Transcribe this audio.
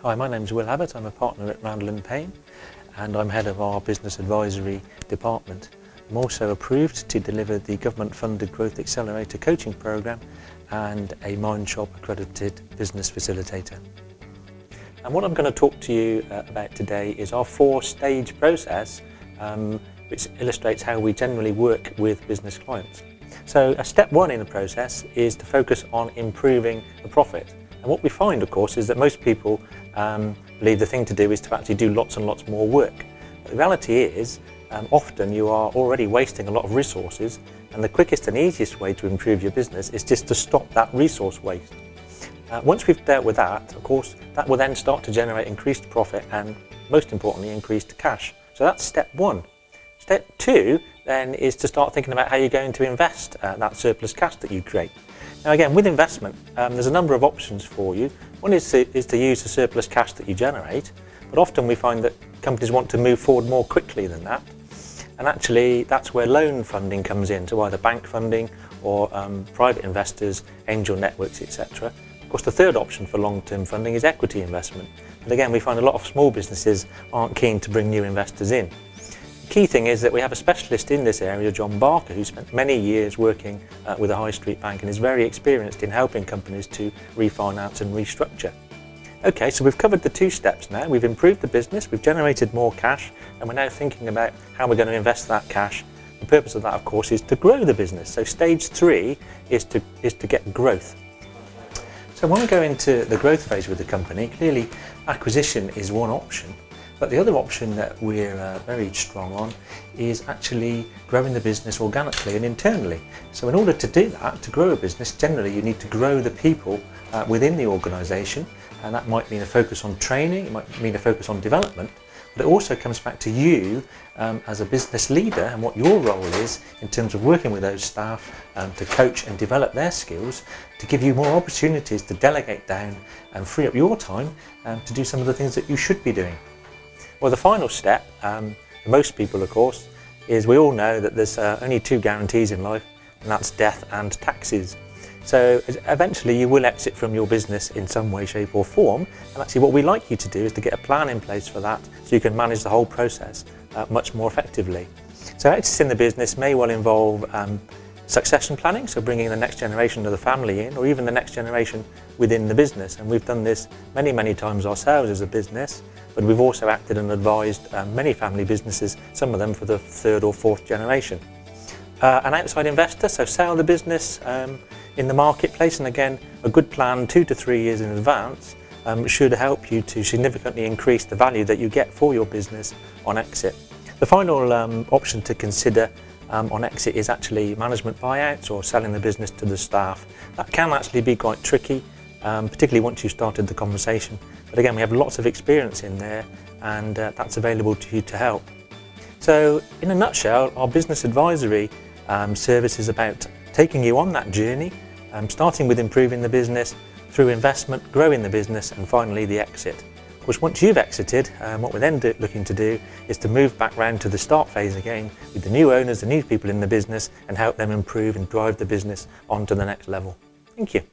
Hi, my name is Will Abbott. I'm a partner at Randall and Payne and I'm head of our business advisory department. I'm also approved to deliver the government funded Growth Accelerator coaching programme and a Mindshop accredited business facilitator. And what I'm going to talk to you about today is our 4-stage process which illustrates how we generally work with business clients. So step 1 in the process is to focus on improving the profit. And what we find, of course, is that most people believe the thing to do is to actually do lots and lots more work. But the reality is, often you are already wasting a lot of resources, and the quickest and easiest way to improve your business is just to stop that resource waste. Once we've dealt with that, of course, that will then start to generate increased profit and, most importantly, increased cash. So that's step 1. Step 2 then is to start thinking about how you're going to invest that surplus cash that you create. Now again, with investment, there's a number of options for you. One is to use the surplus cash that you generate, but often we find that companies want to move forward more quickly than that. And actually, that's where loan funding comes in, so either bank funding or private investors, angel networks, etc. Of course, the third option for long-term funding is equity investment. And again, we find a lot of small businesses aren't keen to bring new investors in. The key thing is that we have a specialist in this area, John Barker, who spent many years working with a high street bank and is very experienced in helping companies to refinance and restructure. Okay, so we've covered the 2 steps now. We've improved the business, we've generated more cash, and we're now thinking about how we're going to invest that cash. The purpose of that, of course, is to grow the business. So stage 3 is to get growth. So when we go into the growth phase with the company, clearly acquisition is one option. But the other option that we're very strong on is actually growing the business organically and internally. So in order to do that, to grow a business, generally you need to grow the people within the organisation, and that might mean a focus on training, it might mean a focus on development, but it also comes back to you as a business leader and what your role is in terms of working with those staff to coach and develop their skills, to give you more opportunities to delegate down and free up your time to do some of the things that you should be doing. Well, the final step, for most people of course, is we all know that there's only 2 guarantees in life, and that's death and taxes. So eventually you will exit from your business in some way, shape or form, and actually what we like you to do is to get a plan in place for that so you can manage the whole process much more effectively. So exiting the business may well involve succession planning, so bringing the next generation of the family in, or even the next generation within the business. And we've done this many times ourselves as a business, but we've also acted and advised many family businesses, some of them for the 3rd or 4th generation. An outside investor, so sell the business in the marketplace, and again, a good plan 2 to 3 years in advance should help you to significantly increase the value that you get for your business on exit. The final option to consider on exit is actually management buyouts or selling the business to the staff. That can actually be quite tricky, particularly once you've started the conversation. But again, we have lots of experience in there, and that's available to you to help. So in a nutshell, our business advisory service is about taking you on that journey, starting with improving the business, through investment, growing the business, and finally the exit. Of course, once you've exited, what we're then looking to do is to move back round to the start phase again with the new owners, the new people in the business, and help them improve and drive the business on to the next level. Thank you.